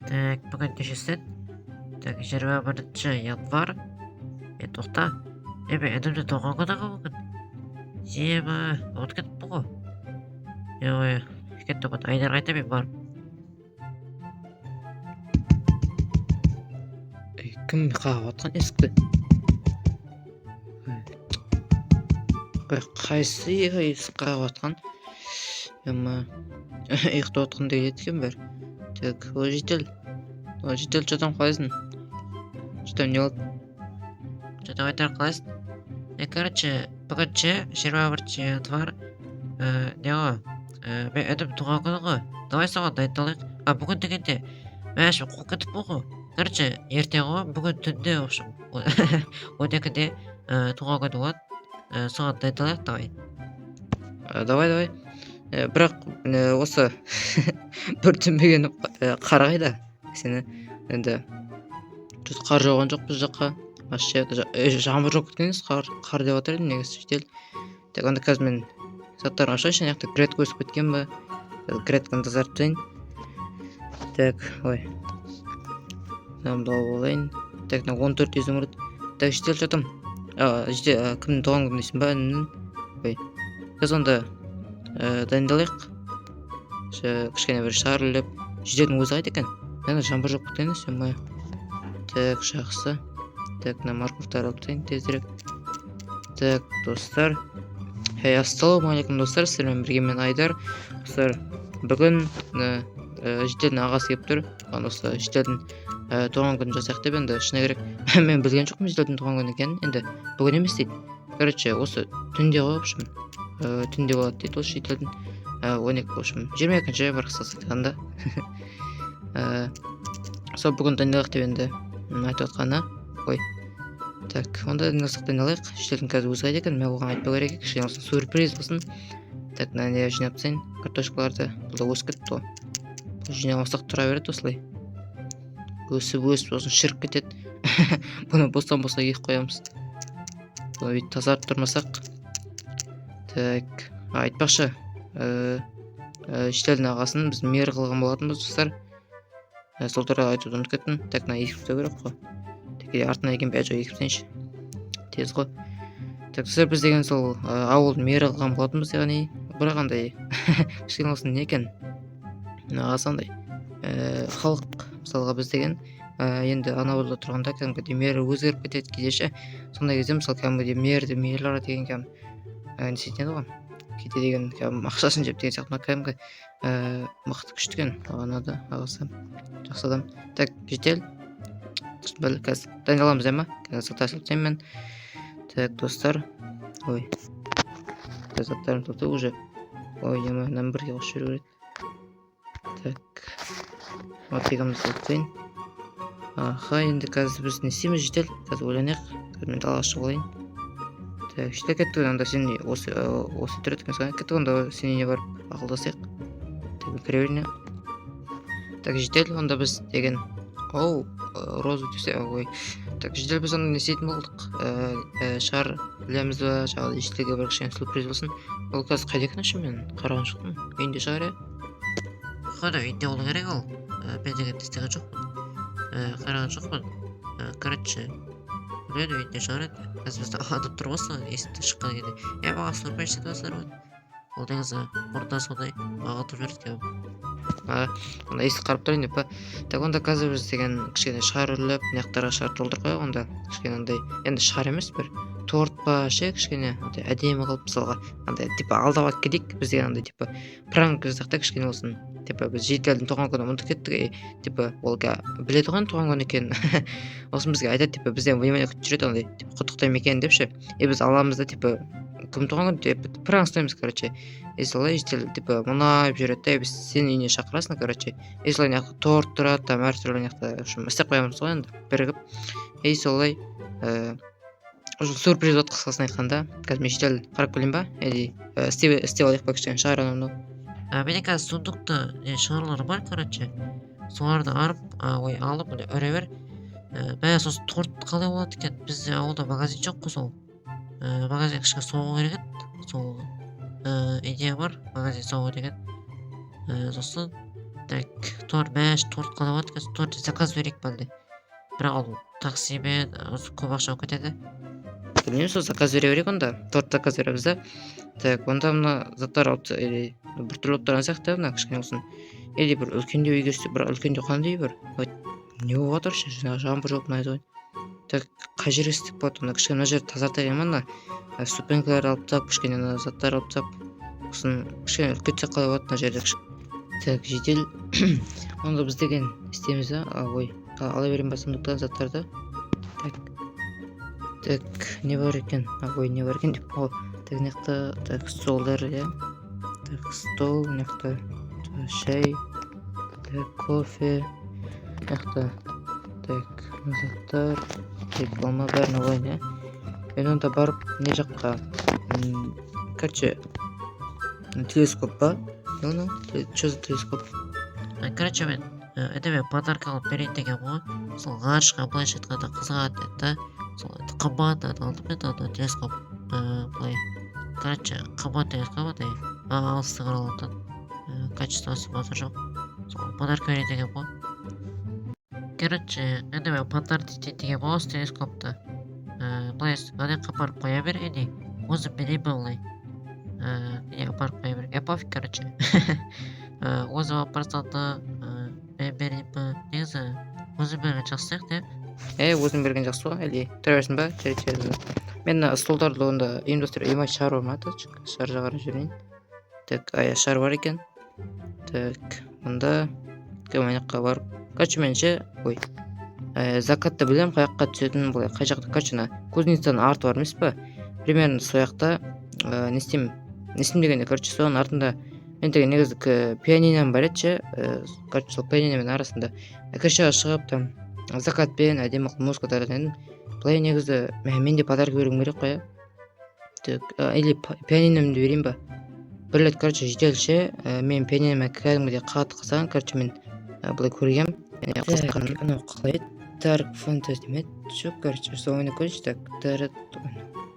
Так, бүгін кешесін. Так, 21 январ. Тоқта. Інімді туған күні бүгін. Жема, ұмытып кеттім ғой. Ой, кеттім ғой. Айдар қайта мен барып. Кім қағып атқан есікті? Қайсы есік қағып атқан? Ұйықтап отқан деген екен бәрі. Так, о жедел жатам қалайсың? Жатам не болды? Жатам Айдар қалайсың? Короче, бүгін 21 январ. Не ғой? Мен інім туған күні ғой. Давай соған дайындалайық. Бүгін дегенде мен ашып қуып кетіппін ғой. Короче, ертең ғой, бүгін түнде, в общем, 12-де туған күні болады. Соған дайындалайық, давай. Давай. Бірақ осы бір түнбеген қар қайда? Сені енді қар жауған жоқ біз жаққа. Жаңбыр жоқ кеткен емес, қар деп жатыр едім негізі шетел. Так, онда қазір мен заттарын ашайыншы, ана жақта гретка өсіп кеткен ба? Гретканы тазартып тастайын. Так, ой. Дамды алып алайын. Так, 14 изумруд. Так, шетел жатам. Кімнің туған күні дейсің ба? Ой. Қазір онда дайындалайық. Кішкене бір шарылып. Жеделдің өзі қайда екен? Мен жаңбыр жоқ кеткен емес, Так, жақсы. Так, мына морковтарды алып тастайын тезірек. Так, достар. Ассалаумағалейкум достар, сіздермен бірге мен Айдар. Достар, бүгін жеделдің ағасы келіп тұр. Осы жеделдің туған күнін жасайық деп, енді шыны керек. Мен білген жоқпын жеделдің туған күні екенін. Енді бүгін емес дейді. Короче, осы түнде ғой, в общем. Түнде болады дейді осы жеделдің. 12, в общем, 22-ші бір қысқасы айтқанда. Сол бүгін дайындалайық деп енді айтып отқаны. Ой. Так, онда дайындалайық. Жеделдің қазір өзі қайда екен? Мен оған айтпау керек екен. Кішкене болсын сюрприз болсын. Так, мына жинап тастайын. Картошкаларды. Бұл да өсіп кетті ғой. Жинамасақ тұра береді осылай. Өсіп сосын шіріп кетеді. Бұны бостан киіп қоямыз. Бұны бүйтіп тазартып тұрмасақ. Так, айтпақшы. Жеделдің ағасын біз мейір қылған болатынбыз достар. Сол туралы айтуды ұмытып кеттім. Так, мына екіп тастау керек қой. Артына екен бәжі екіп тастайыншы. Тез ғой. Так, достар, біз деген сол ауылдың мейір қылған болатынбыз яғни. Бірақ андай кішкене болсын не екен? Ағасы андай халық мысалға біз деген енді ана ауылда тұрғанда кәдімгідей мейірі өзгеріп кетеді кейде. Сондай кезде мысалы кәдімгідей мейірлер деген кәдімгі не істейтін еді ғой. Кейде деген кәдімгі ақшасын жеп деген сияқты кәдімгі мықты күшті екен ағаны ағасы. Жақсы адам. Так, жедел. Қазір дайындаламыз ма? Қазір тасылтайын мен. Так, достар. Ой. Заттарым толды уже. Ой, мынаны бірге қосып жүру керек. Так. Отбегімізді алып. Аха, енді қазір біз не істейміз жедел? Қазір ойланайық. Қазір мен далаға шығып алайын. Так, жедел кетті. Онда сен осы түрет екен. Кетті, онда сен үйіне барып ақылдасайық. Так, кіре беріне. Так, жедел, онда біз деген розу десе, ой. Так, жедел біз оны не істейтін болдық. Шар білеміз ба, жаңағы ештілігі бір кішкене сюрприз болсын. Ол қазір қайда екен үшін мен қараған жоқпын. Үйінде шығар Қайда үйінде болу керек ол. Мен деген естіген жоқпын. Қараған жоқпын. Короче, мен үйінде шығар еді. Қазір бізді адып тұр болса, есікті шыққан кезде. Маған сұрпай істеді осылар ғой. Ол дегензі бұрында сондай ағытып жүрді онда есік қарап тұрайын деп па. Так, онда қазір біз деген кішкене шар үрлеп, мынаяқтарға шар толтырып қояйық. Онда кішкене андай, енді шар емес бір торт па кішкене андай әдемі қылып мысалға андай типа алдап алып кетейік. Біз деген андай типа пранк жасақ та кішкене болсын. Типа біз жеделдің туған күні ұмытып кеттік. Типа ол біледі ғой туған күні екенін. Осын бізге айтады, типа бізден внимание күтіп жүреді андай, типа құттықтаймын екен депші. Біз аламыз да типа кім туған күні деп пранк істейміз, короче. Солай жедел типа мұнайып жүреді. Біз сен үйіне шақырасың, короче. Солай наяқта торт тұрады, там әртүрлі наяқта істеп қоямыз ғой енді бірігіп. Солай сюрприз болады қысқасын айтқанда. Қазір мен жедел қарап келейін ба? Істеп алайық па кішкене шар анау. Менің қазір сундукта шарлар бар, короче. Соларды алып, өре бер. Бәле сосын торт қалай болады екен? Бізде ауылда магазин жоқ қой сол. Магазин кішкене соғу керек еді. Сол идея бар, магазин соғу деген. Сосын так торт 5 торт калып аткан, торт заказ берейик балде. Бирок ал таксимен көп акча болуп кетет. Эмне сол заказ бере берейик анда. Торт заказ беребиз да. Так, онда мына заттар или бир түрлүү турган сыяктуу мына кичине болсун. Или бир үлкөндөй үй келсе, бир үлкөндөй кандай бир. Эмне болуп атыр жанагы жамбыр жауп мына. Так, кай жерге истеп болот? Мына кичине мына жерди тазартайын мына. Ступенькаларды алып тастап, кичине ана заттарды алып тастап, сосын кичине үлкейтсек калай болот мына жерди. Так, жедел. Онда биз деген истейбиз да. Ой, ала берейин ба сундуктан заттарды. Так. Так, не бар экен? Ой, не бар экен деп. Так, мынакта так столдар, я. Так, стол, мынакта чай, так, кофе, мынакта так, заттар, так, алма бәрін алайын, я. Мен онда барып не жаққа, короче, телескоп ба? Ну, что за телескоп? Короче, мен эдеме подарка алып берейин деген го. Сол гарышка былайча айтканда кызыгат эт да. Сол кымбат алдым мен аны телескоп. Былай. Короче, кымбат телескоп андай. Алыстыгы алат. Качествосы базар жок. Сол подарка берейин деген го. Короче, эдеме подарок дейт деген го телескопту. Былай анакка барып коя бер эди. Өзүм берейин ба былай? Я барып коя бер. Пофиг, короче. Өзүм алып барсам да мен берейин ба? Негизи өзүм берген жакшы сыяктуу. Өзүң берген жакшы го, или тура берсин ба? Мен мына столдарды онда үйүмдүстүрүп эми шар бармы атачы? Шар жагарып жиберейин. Так, шар бар экен. Так, мында кеманакка барып. Короче, менче, ой. Закатты билем, каякка түсөтүн, былай кай жакта, короче, кузницанын арты бар эмес па? Примерно сол жакта не истейм дегенде, короче, сонун артында мен деген негизи пианином бар этчи. Короче, сол пианино менен арасында крышага чыгып, там закатпен адеми кылып музыка тыңдап едим. Былай негизи мен де подарок бергим керек го, я. Так, или пианиномду берейин ба? Бир рет, короче, жеделче мен пианиномо кәдимгидей кат кылсаң, короче, мен былай көргөм. Анау калай Dark Fantasy эме чөк, короче, сол ойнап көрчү. Так,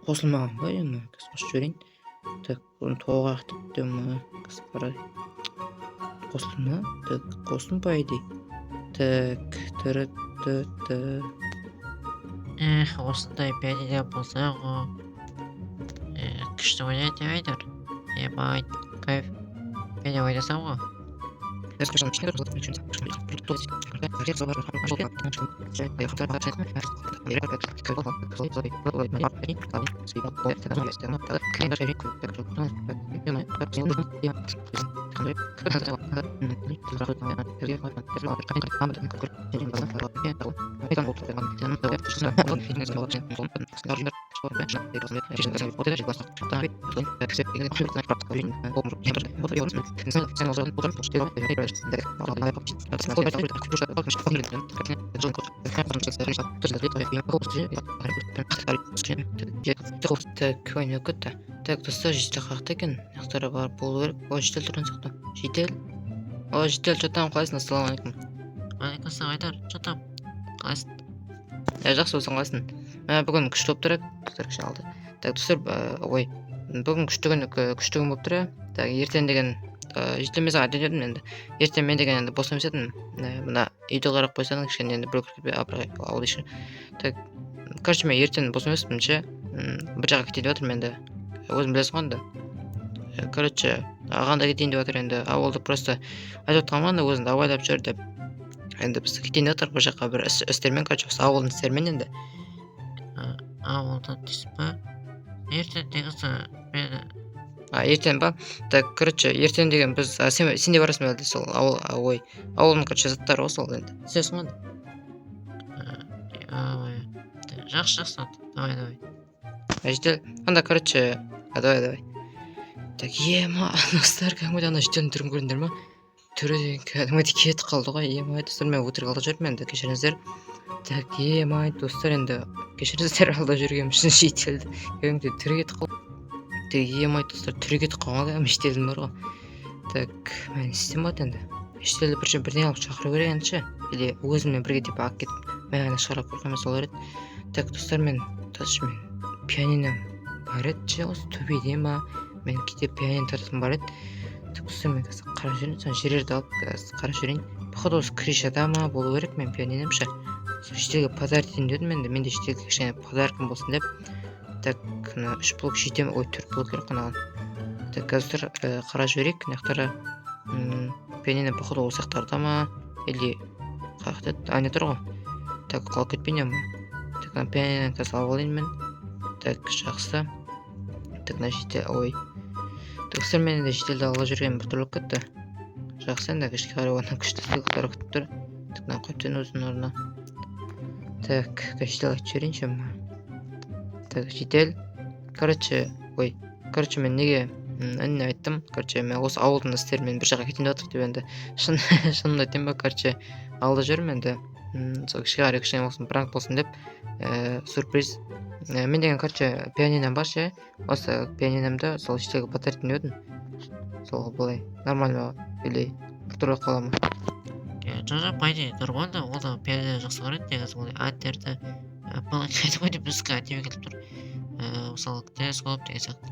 косулмаган ба, эми косуп жиберейин. Так, тоогак дептим, кыскара. Косулма? Так, косулдум по идее. Так, Осындай пианино болса го. Күчтүү ойнайт деп айтар. Байт, кайф. Мен де ойнасам го. Так, ойнап кетти. Так, достор, жедел каякта экен? Жактара барып болуу керек. Жедел турган сыяктуу. Жедел. Жедел, чотам, калайсың? Ассалам алейкум. Алейкум ассалам, Айдар. Чотам. Калайсың? Жакшы болсоң калайсың? Бүгүн күчтүү болуптур эк. Киши алды. Так, достор, ой. Бүгүн күчтүү күн болуптур. Так, эртең деген жедел мен сага айтып едим энди. Эртең мен деген энди бос эмес эдим. Мына үйдө карап койсоң, кичине энди бирок ал иши. Так, короче, мен эртең бос эмесминчи. Бир жака кетейин деп атырмын энди. Өзүң билесиң го энди. Короче, кандай кетейин деп атыр энди. Ал болду просто айтып атканмын анда өзүң абайлап жүр деп. Энди биз кетейин деп атырык бир жака бир истермен, короче, абылдын истермен энди. Абылдын дейсиңби? Эртең негизи мен Эртең ба? Так, короче, эртең деген биз сен де барасың беле сол абылдын, короче, заттары го сол энди. Сезсиң го. Жакшы, давай. Жедел. Анда, короче, давай. Так, ема, достор, кәдімгідей ана жеделдің түрін көрдіңдер ма? Түрі деген кәдімгідей кетіп қалды ғой. Ема, достор, мен өтірік алдап жүрмін енді, кешіріңіздер. Так, ема, достор, енді кешіріңіздер алдап жүргенім үшін жеделді. Кәдімгідей түрі кетіп қалды. Так, ема, достор, түрі кетіп қалған ғой, жеделдің бар ғой. Так, мен істем бат енді. Жеделді бірден алып шақыру керек ендіші. Или өзіммен бірге деп ақ кетіп, мен ғана шығарып көрген сол еді. Так, достор, мен пианином бар еді, осы төбеде ма? Мен кейде пианино тартым бар еді. Так мен қазір қарап жүрейін, соны жерерді алып қарап жүрейін. Походу осы крышада болу керек, мен пианиномша. Шетелге подарок етейін дедім енді, менде шетелге кішкене подаркым болсын деп. Так, мына 3 блок жетем, ой 4 блок керек қана. Так, қазір қарап жіберейік, мынаяқтары пианино походу осы жақтарда ма, или қаяқта еді? А, не тұр ғой. Так, қалып кетпейін ма? Так, пианиноны қазір алып алайын мен. Так, жақсы. Так, мына шетел, ой. Так, мен де шетелде алып жүрген бір түрлі кетті. Жақсы, енді кішке қарай оны күшті сыйлықтар күтіп тұр. Так, мына қойыптен өзінің орнына. Так, шетел айтып жіберейінші ма? Так, шетел. Короче, мен неге әнне айттым. Короче, мен осы ауылдың істерімен бір жаққа кетейін деп жатыр деп енді. Шынымды айтайын ба, короче, алда жүрмін енді. Сол кішке қарай кішкене болсын, пранк болсын деп, сюрприз. Мен деген, короче, пианинам бар ше. Осы пианинамды сол шетелге подарок етейін дедім. Сол былай нормально или біртүрлі қала ма? Жоқ, по идее нормально, ол да пианино жақсы көреді, негізі олай әндерді кәдімгідей біздікі әдемі келіп тұр. Мысалы телескоп деген сияқты.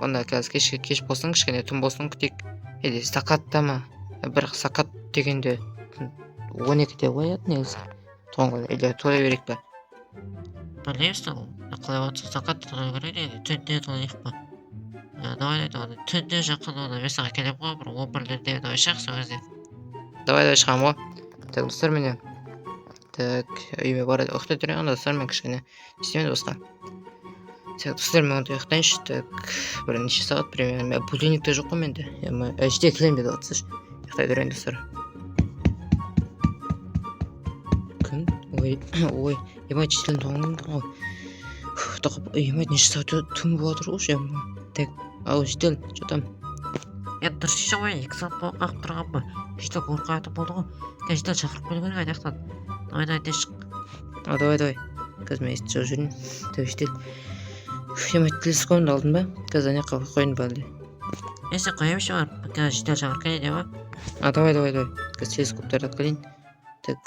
Онда қазір кеш болсын, кішкене түн болсын күтейік. Или сақатта ма? Бір сақат дегенде 12-де қояды негізі. Туған күні, или тойлай берейік па? Білмеймін, қалай отырса сақат тойлай берейік, түнде тойлайық па? Давай, түнде жақын оны месаға келем ғой, бір 11-лерде давай шақ сол кезде. Давай шығам ғой. Так, достар, менен. Так, үйіме барады, ұйықтай тұрайын, онда достар, мен кішкене істемейді босқа. Так, достар, мен онда ұйықтайыншы. Так, бір неше сағат примерно. Будильникте жоқ қой менде. Іште келем деді отсыш. Ұйықтай тұрайын, достар. Күн? Ой, емай шетелдің туған күн ғой. Так, емай неше сағат түн болып жатыр ғой, Так, ау шетел, что там? Енді дұрыс шеше ғой, 2 сағат болып қалып тұрған ба? Шетел қорқа айтып болды ғой. Шетел шақырып келу керек аяқтан. Давай, тез шық. Давай. Қазір мен естіп шығып жүрейін. Так, шетел. Емай телескопымды алдың ба? Қазір ана жаққа қойын ба әлде? Сен қоямын бар. Қазір шетел шақырып келейін деп ба? Давай. Қазір телескоптарды алып келейін. Так,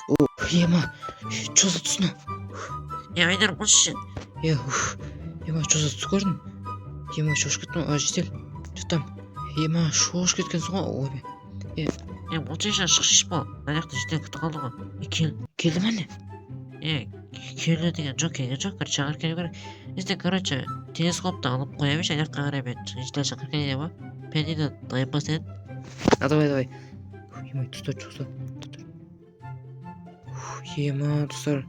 ема, что за түсіні? Айдар, болшы. Ема, что за түс көрдің? Ема, шош кеттім, шетел. Что там? Ема, шош кеткенсің ғой, ойбе. Болшайша шықшыш бол. Аяқты шетел күтіп қалды ғой. Келді ма не? Келді деген жоқ, келген жоқ, шақырып келу керек. Короче, телескопты алып қоямын, аяққа қарай мен шетел шақырып келейін деп ба? Пианино дайын болсын еді. Давай. Ема, тұстар, тұстар. Ема, тұстар.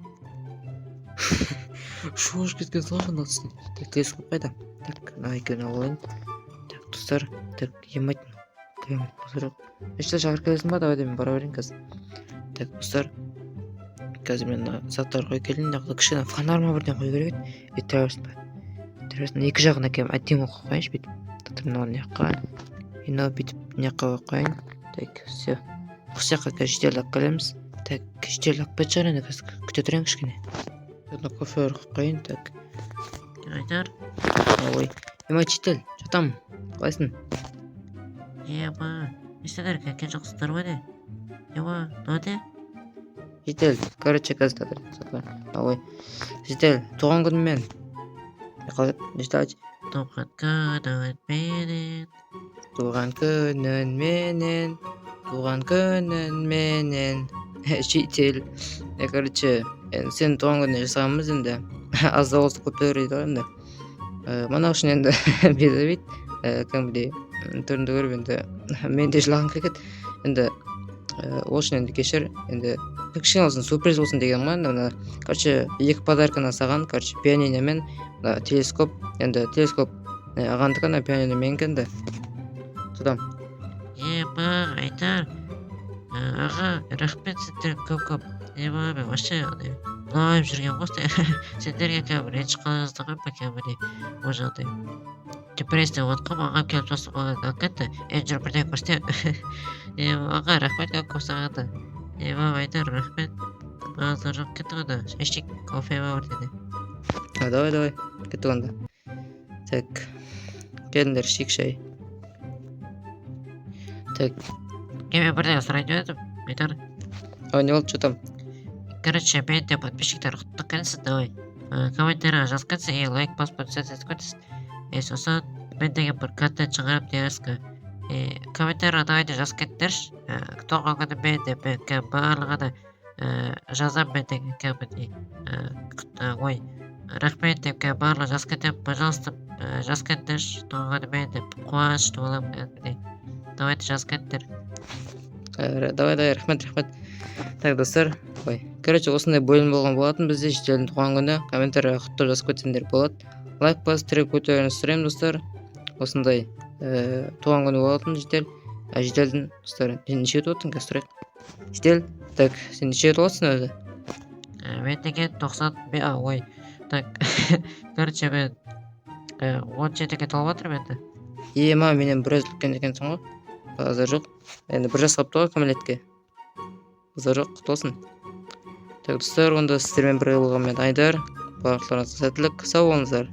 Шош кеткен сағын атсын. Так, телескоп қайда? Так, екеуін алайын. Так, тұстар. Так, емайтын. Кәмет болсырық. Шетел шақырып келесің ба? Давай мен бара берейін қазір. Так, тұстар. Қазір мен заттар қой келейін. Кішкене фонар ма бірден қой керек еді. Тәресін ба? Тәресін 2 жағына кәм әттен қой қойыншы бүйтіп. Мынау не қойын. Мынау бүйтіп не қой қойын. Так, все. Осы жаққа қазір шетел алып келеміз. Так, шетел алып бет шығар енді қазір күте тұрайын кішкене. Кофе қойын, так. Айдар. Ой, ема шетел, жатам. Қалайсың? Ема, естедер кәкен жақсыздар ма не? Ема, ноте? Шетел, короче, қазір татыр. Ой, шетел, туған күнмен. Шетел ач. Туған күнін менен. Туған күнін менен. Шетел. Короче, сен туған күніне жасағанбыз енді. Аз да болса көп береді ғой енді. Мана үшін енді безавит. Кәдімгідей түрінде көріп енді мен де жылағым келеді. Енді ол үшін енді кешір. Енді кішкене болсын сюрприз болсын деген ғой енді. Короче, 2 подарканы саған, короче, пианино мен телескоп. Енді телескоп ағандықына пианино менікі енді. Содан. Ема, Айдар. Аға, рахмет сендер көп. Ема, мен вообще лайым жүрген ғой. Сендерге кәмір ренжіп қалыңызды ғой, кәмірде. Ол жағдай. Депрессия отқым, ағам келіп жасып болған аққатты. Жүріп бірден көрсетем. Аға, рахмет көп сағады. Айдар, рахмет. Мағыздар жоқ кетті ғанда. Шешек кофе бар деді. Давай, кетті ғанда. Так, келіндер шик шай. Так. Мен бірден сұрайын өдім, Айдар. Не болды, что там? Короче, мен де подписчиктер құттық келсін, давай. Комментария жазып кетсін, лайк басып подписаться етіп кетсін. Сосын мен деген бір контент шығарып дерескі. комментарийға давайте жазып кетіңдерші. Кто қағады мен деп мен барлығына жазамын мен деген кәдімгідей ой рахмет деп барлығы жазып кетемін. Пожалуйста жазып кетіңдерші. Тоғады мен деп қуанышты боламын кәдімгідей. Давайте жазып кетіңдер. Давай, рахмет. Так, достар, короче, осындай бөлім болған болатын бізде Жителдің туған күні. Комментарийға құттықтау жазып кетсеңдер болады. Лайк басып тірек көтеруіңізді сұраймын, достар. Осындай туған күні болатын Жител. Жителдің, достар, сен неше өтіп отырсың, қазір сұрайық. Жител, так, сен неше өтіп отырсың өзі? Мен деген 90 ой. Так, короче, мен 17-ге толып жатырмын енді. Менен біраз үлкен екенсің ғой. Базар жоқ. Енді бір жасқа қалыпты ғой кәмелетке. Базар жоқ, құтты болсын. Так, достар, онда сіздермен бірге болған мен Айдар. Барлықтарыңызға сәттілік, сау болыңыздар.